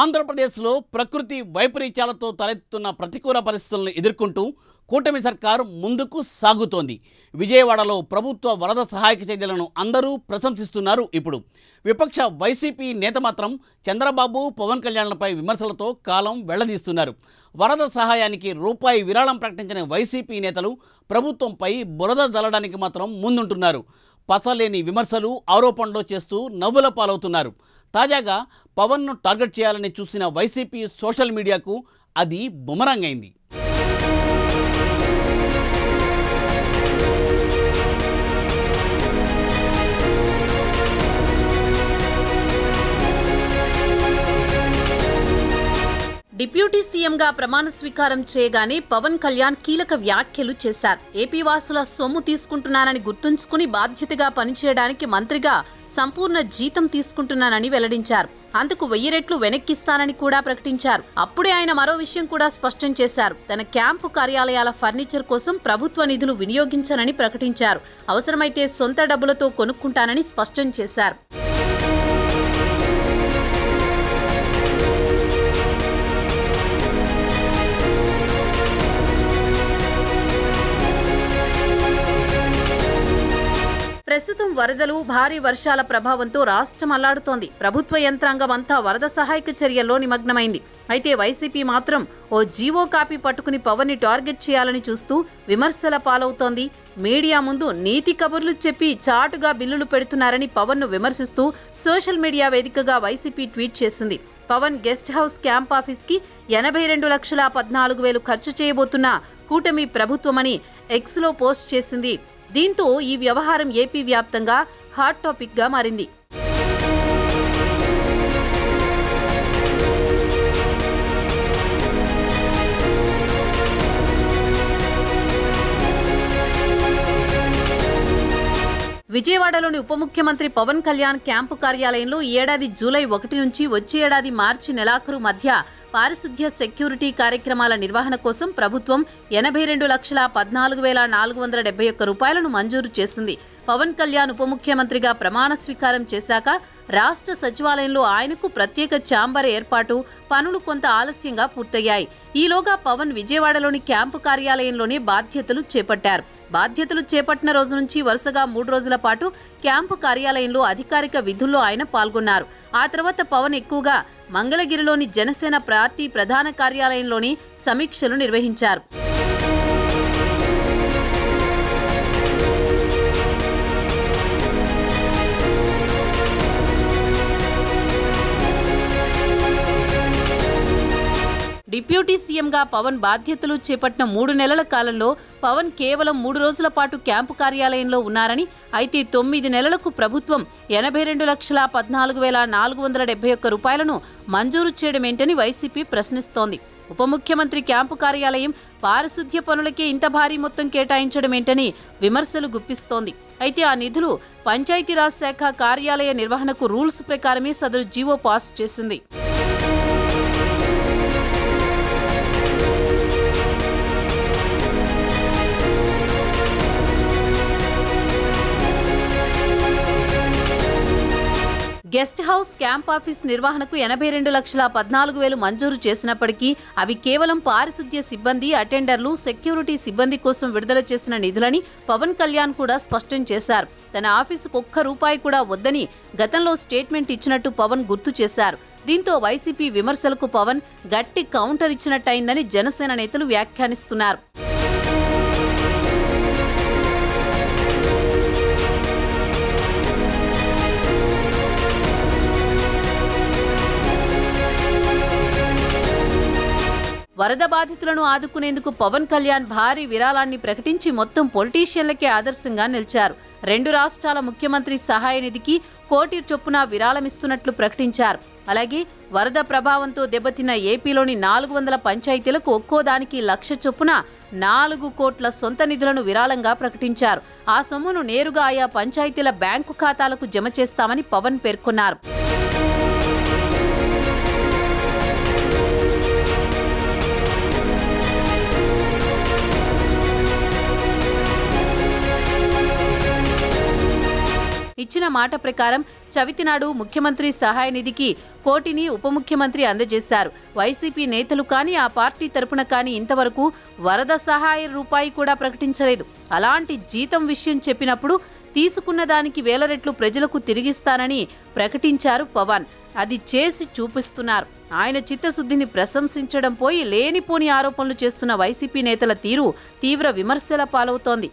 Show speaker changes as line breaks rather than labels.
ఆంధ్రప్రదేశ్లో ప్రకృతి వైపరీత్యాలతో తలెత్తుతున్న ప్రతికూల పరిస్థితులను ఎదుర్కొంటూ కూటమి సర్కారు ముందుకు సాగుతోంది. విజయవాడలో ప్రభుత్వ వరద సహాయక చర్యలను అందరూ ప్రశంసిస్తున్నారు. ఇప్పుడు విపక్ష వైసీపీ నేత మాత్రం చంద్రబాబు, పవన్ కళ్యాణ్లపై విమర్శలతో కాలం వెళ్లదీస్తున్నారు. వరద సహాయానికి రూపాయి విరాళం ప్రకటించిన వైసీపీ నేతలు ప్రభుత్వంపై బురద జల్లడానికి మాత్రం ముందుంటున్నారు. పసలేని విమర్శలు, ఆరోపణలు చేస్తూ నవ్వుల పాలవుతున్నారు. తాజాగా పవన్ను టార్గెట్ చేయాలని చూసిన వైసీపీ సోషల్ మీడియాకు అది బుమరాంగ్ అయింది.
డిప్యూటీ సీఎంగా ప్రమాణ స్వీకారం చేయగానే పవన్ కళ్యాణ్ కీలక వ్యాఖ్యలు చేశారు. ఏపీ వాసుల సొమ్ము తీసుకుంటున్నానని గుర్తుంచుకుని బాధ్యతగా పనిచేయడానికి మంత్రిగా సంపూర్ణ జీతం తీసుకుంటున్నానని వెల్లడించారు. అందుకు 1000 రెట్లు వెనక్కిస్తానని కూడా ప్రకటించారు. అప్పుడే ఆయన మరో విషయం కూడా స్పష్టం చేశారు. తన క్యాంపు కార్యాలయాల ఫర్నిచర్ కోసం ప్రభుత్వ నిధులు వినియోగించనని ప్రకటించారు. అవసరమైతే సొంత డబ్బులతో కొనుక్కుంటానని స్పష్టం చేశారు. ప్రస్తుతం వరదలు, భారీ వర్షాల ప్రభావంతో రాష్ట్రం అల్లాడుతోంది. ప్రభుత్వ యంత్రాంగం అంతా వరద సహాయక చర్యల్లో నిమగ్నమైంది. అయితే వైసీపీ మాత్రం ఓ జీవో కాపీ పట్టుకుని పవన్ ని టార్గెట్ చేయాలని చూస్తూ విమర్శల పాలవుతోంది. మీడియా ముందు నీతి కబుర్లు చెప్పి చాటుగా బిల్లులు పెడుతున్నారని పవన్ ను విమర్శిస్తూ సోషల్ మీడియా వేదికగా వైసీపీ ట్వీట్ చేసింది. Pawan guest house camp office కి 82,14,000 ఖర్చు చేయబోతున్న కూటమి ప్రభుత్వమని ఎక్స్ లో పోస్ట్ చేసింది. దీంతో ఈ వ్యవహారం ఏపీ వ్యాప్తంగా హాట్ టాపిక్ గా మారింది. విజయవాడలోని ఉప ముఖ్యమంత్రి పవన్ కళ్యాణ్ క్యాంపు కార్యాలయంలో ఈ ఏడాది జూలై 1 నుంచి వచ్చే ఏడాది మార్చి నెలాఖరు మధ్య పారిశుద్ధ్య సెక్యూరిటీ కార్యక్రమాల నిర్వహణ కోసం ప్రభుత్వం 82,14,471 రూపాయలను మంజూరు చేసింది. పవన్ కళ్యాణ్ ఉప ముఖ్యమంత్రిగా ప్రమాణ స్వీకారం చేశాక రాష్ట్ర సచివాలయంలో ఆయనకు ప్రత్యేక ఛాంబర్ ఏర్పాటు పనులు కొంత ఆలస్యంగా పూర్తయ్యాయి. ఈలోగా పవన్ విజయవాడలోని క్యాంపు కార్యాలయంలోనే బాధ్యతలు చేపట్టారు. బాధ్యతలు చేపట్టిన రోజు నుంచి వరుసగా 3 రోజుల పాటు క్యాంపు కార్యాలయంలో అధికారిక విధుల్లో ఆయన పాల్గొన్నారు. ఆ తర్వాత పవన్ ఎక్కువగా మంగళగిరిలోని జనసేన పార్టీ ప్రధాన కార్యాలయంలోని సమీక్షలు నిర్వహించారు. డిప్యూటీ సీఎంగా పవన్ బాధ్యతలు చేపట్టిన 3 నెలల కాలంలో పవన్ కేవలం 3 రోజుల పాటు క్యాంపు కార్యాలయంలో ఉన్నారని, అయితే 9 నెలలకు ప్రభుత్వం 82,14,471 రూపాయలను మంజూరు చేయడమేంటని వైసీపీ ప్రశ్నిస్తోంది. ఉప ముఖ్యమంత్రి క్యాంపు కార్యాలయం పారిశుద్ధ్య పనులకే ఇంత భారీ మొత్తం కేటాయించడమేంటని విమర్శలు గుప్పిస్తోంది. అయితే ఆ నిధులు పంచాయతీరాజ్ శాఖ కార్యాలయ నిర్వహణకు రూల్స్ ప్రకారమే సదరు జీవో పాస్ చేసింది. గెస్ట్ హౌస్ క్యాంప్ ఆఫీస్ నిర్వహణకు 82,14,000 మంజూరు చేసినప్పటికీ అవి కేవలం పారిశుద్ధ్య సిబ్బంది, అటెండర్లు, సెక్యూరిటీ సిబ్బంది కోసం విడుదల చేసిన నిధులని పవన్ కళ్యాణ్ కూడా స్పష్టం చేశారు. తన ఆఫీసుకు ఒక్క రూపాయి కూడా వద్దని గతంలో స్టేట్మెంట్ ఇచ్చినట్టు పవన్ గుర్తు చేశారు. దీంతో వైసీపీ విమర్శలకు పవన్ గట్టి కౌంటర్ ఇచ్చినట్టయిందని జనసేన నేతలు వ్యాఖ్యానిస్తున్నారు. వరద బాధితులను ఆదుకునేందుకు పవన్ కళ్యాణ్ భారీ విరాళాన్ని ప్రకటించి మొత్తం పొలిటీషియన్లకే ఆదర్శంగా నిలిచారు. 2 రాష్ట్రాల ముఖ్యమంత్రి సహాయ నిధికి 1 కోటి చొప్పున విరాళమిస్తున్నట్లు ప్రకటించారు. అలాగే వరద ప్రభావంతో దెబ్బతిన్న ఏపీలోని 400 పంచాయతీలకు ఒక్కోదానికి 1,00,000 చొప్పున 4 కోట్ల సొంత నిధులను విరాళంగా ప్రకటించారు. ఆ సొమ్మును నేరుగా ఆయా పంచాయతీల బ్యాంకు ఖాతాలకు జమ చేస్తామని పవన్ పేర్కొన్నారు. ఇచ్చిన మాట ప్రకారం చవితినాడు ముఖ్యమంత్రి సహాయ నిధికి 1 కోటిని ఉప ముఖ్యమంత్రి అందజేశారు. వైసీపీ నేతలు కానీ ఆ పార్టీ తరపున కానీ ఇంతవరకు వరద సహాయ రూపాయి కూడా ప్రకటించలేదు. అలాంటి జీతం విషయం చెప్పినప్పుడు తీసుకున్న దానికి 1000 రెట్లు ప్రజలకు తిరిగిస్తానని ప్రకటించారు పవన్. అది చేసి చూపిస్తున్నారు. ఆయన చిత్తశుద్ధిని ప్రశంసించడం పోయి లేనిపోని ఆరోపణలు చేస్తున్న వైసీపీ నేతల తీరు తీవ్ర విమర్శల పాలవుతోంది.